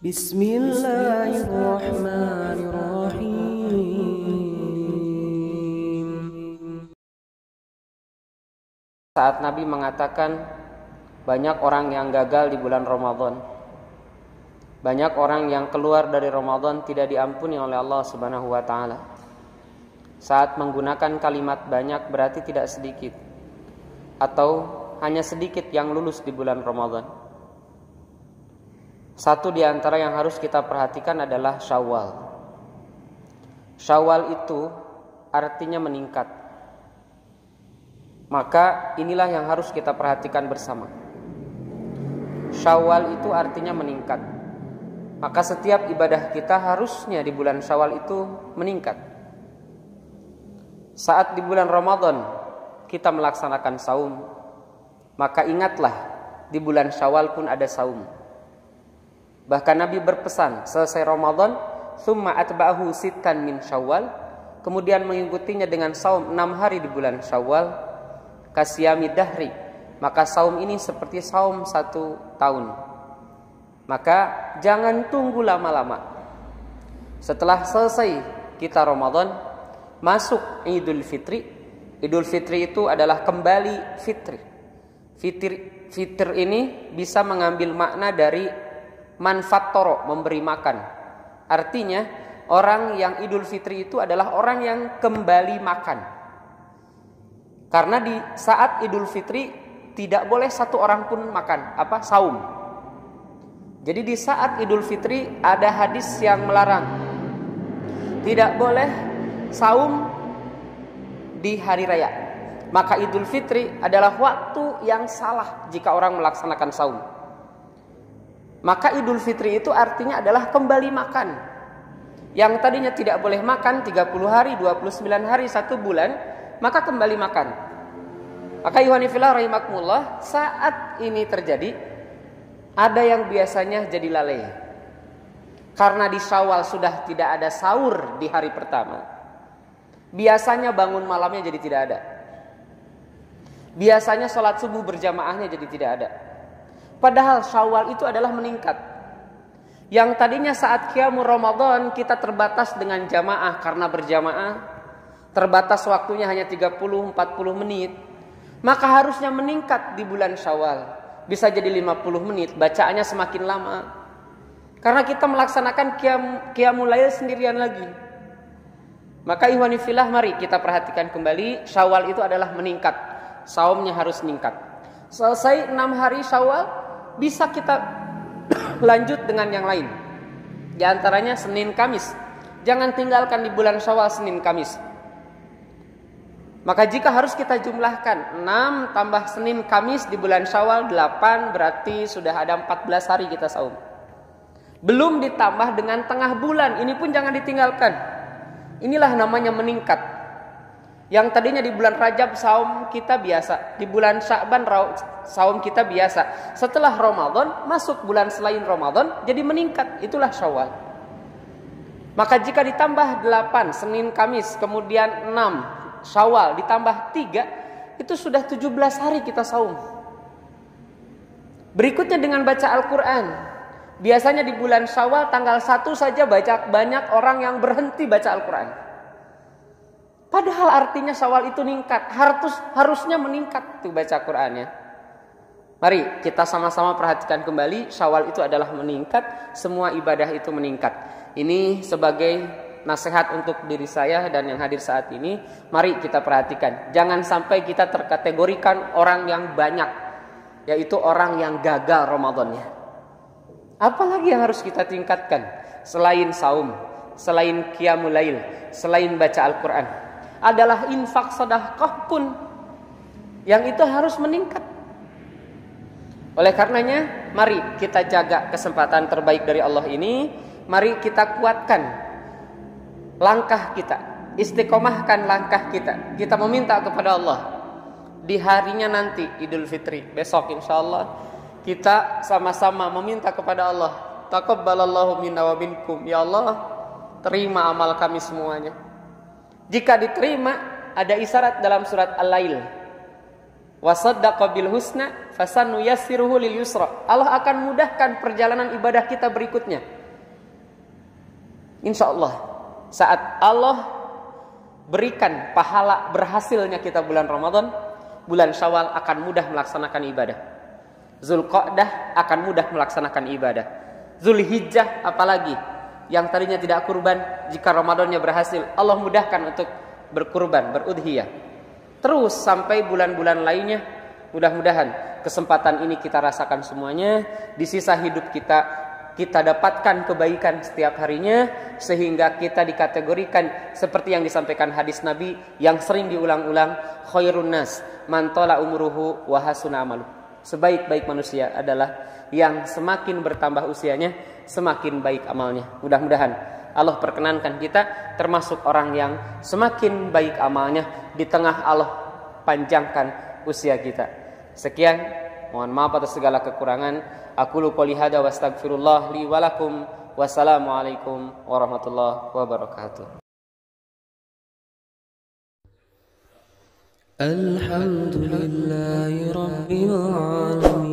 Bismillahirrahmanirrahim. Saat Nabi mengatakan banyak orang yang gagal di bulan Ramadan, banyak orang yang keluar dari Ramadan tidak diampuni oleh Allah Subhanahu wa taala. Saat menggunakan kalimat banyak berarti tidak sedikit atau hanya sedikit yang lulus di bulan Ramadan. Satu di antara yang harus kita perhatikan adalah Syawal. Syawal itu artinya meningkat. Maka inilah yang harus kita perhatikan bersama. Syawal itu artinya meningkat. Maka setiap ibadah kita harusnya di bulan Syawal itu meningkat. Saat di bulan Ramadan kita melaksanakan saum, maka ingatlah di bulan Syawal pun ada saum. Bahkan Nabi berpesan, selesai Ramadan, summa atba'ahu sittan min Syawal, kemudian mengikutinya dengan saum 6 hari di bulan Syawal, kasiyami dahri, maka saum ini seperti saum 1 tahun. Maka jangan tunggu lama-lama. Setelah selesai kita Ramadan, masuk Idul Fitri. Idul Fitri itu adalah kembali fitri. Fitr ini bisa mengambil makna dari manfattoro, memberi makan. Artinya orang yang Idul Fitri itu adalah orang yang kembali makan. Karena di saat Idul Fitri tidak boleh satu orang pun makan, saum. Jadi di saat Idul Fitri ada hadis yang melarang. Tidak boleh saum di hari raya. Maka Idul Fitri adalah waktu yang salah jika orang melaksanakan saum. Maka Idul Fitri itu artinya adalah kembali makan. Yang tadinya tidak boleh makan 30 hari, 29 hari, 1 bulan, maka kembali makan. Maka ikhwanifillah rahimakumullah, saat ini terjadi, ada yang biasanya jadi lalai. Karena di Syawal sudah tidak ada sahur di hari pertama. Biasanya bangun malamnya jadi tidak ada. Biasanya sholat subuh berjamaahnya jadi tidak ada. Padahal Syawal itu adalah meningkat. Yang tadinya saat qiyamul Ramadan kita terbatas dengan jamaah karena berjamaah, terbatas waktunya hanya 30-40 menit, maka harusnya meningkat di bulan Syawal. Bisa jadi 50 menit, bacaannya semakin lama. Karena kita melaksanakan qiyamul lail sendirian lagi. Maka ikhwanifillah, mari kita perhatikan kembali, Syawal itu adalah meningkat. Saumnya harus meningkat. Selesai 6 hari Syawal, bisa kita lanjut dengan yang lain. Di antaranya Senin Kamis. Jangan tinggalkan di bulan Syawal Senin Kamis. Maka jika harus kita jumlahkan 6 tambah Senin Kamis di bulan Syawal 8, berarti sudah ada 14 hari kita saum. Belum ditambah dengan tengah bulan, ini pun jangan ditinggalkan. Inilah namanya meningkat. Yang tadinya di bulan Rajab saum kita biasa, di bulan Sya'ban saum kita biasa. Setelah Ramadan, masuk bulan selain Ramadan, jadi meningkat. Itulah Syawal. Maka jika ditambah 8 Senin Kamis, kemudian 6 Syawal, ditambah 3, itu sudah 17 hari kita saum. Berikutnya dengan baca Al-Quran. Biasanya di bulan Syawal tanggal 1 saja banyak orang yang berhenti baca Al-Quran. Padahal artinya Syawal itu meningkat, harusnya meningkat tuh baca Qur'annya. Mari kita sama-sama perhatikan kembali, Syawal itu adalah meningkat, semua ibadah itu meningkat. Ini sebagai nasihat untuk diri saya dan yang hadir saat ini, mari kita perhatikan. Jangan sampai kita terkategorikan orang yang banyak, yaitu orang yang gagal Ramadannya. Apalagi yang harus kita tingkatkan selain saum, selain qiyamul lail, selain baca Al-Quran? Adalah infak sedekah pun yang itu harus meningkat. Oleh karenanya, mari kita jaga kesempatan terbaik dari Allah ini. Mari kita kuatkan langkah kita, istiqomahkan langkah kita. Kita meminta kepada Allah di harinya nanti Idul Fitri besok, insyaallah kita sama-sama meminta kepada Allah, taqabbalallahu minna wa minkum, ya Allah terima amal kami semuanya. Jika diterima, ada isyarat dalam surat Al-Lail. wa saddaqa bil husna fasanuyassiruhu lil yusra. Allah akan mudahkan perjalanan ibadah kita berikutnya. Insyaallah saat Allah berikan pahala berhasilnya kita bulan Ramadan, bulan Syawal akan mudah melaksanakan ibadah. Zulqa'dah akan mudah melaksanakan ibadah. Zulhijjah apalagi yang tadinya tidak kurban, jika Ramadannya berhasil, Allah mudahkan untuk berkurban, berudhiyah. Terus sampai bulan-bulan lainnya, mudah-mudahan kesempatan ini kita rasakan semuanya. Di sisa hidup kita dapatkan kebaikan setiap harinya, sehingga kita dikategorikan seperti yang disampaikan hadis Nabi yang sering diulang-ulang, khairun nas man tala umruhu wa hasuna amalu. Sebaik-baik manusia adalah yang semakin bertambah usianya, semakin baik amalnya. Mudah-mudahan Allah perkenankan kita termasuk orang yang semakin baik amalnya di tengah Allah panjangkan usia kita. Sekian, mohon maaf atas segala kekurangan. Aku qouli hada wa astaghfirullah li wa lakum. Wassalamualaikum warahmatullahi wabarakatuh. Alhamdulillahi rabbil alamin.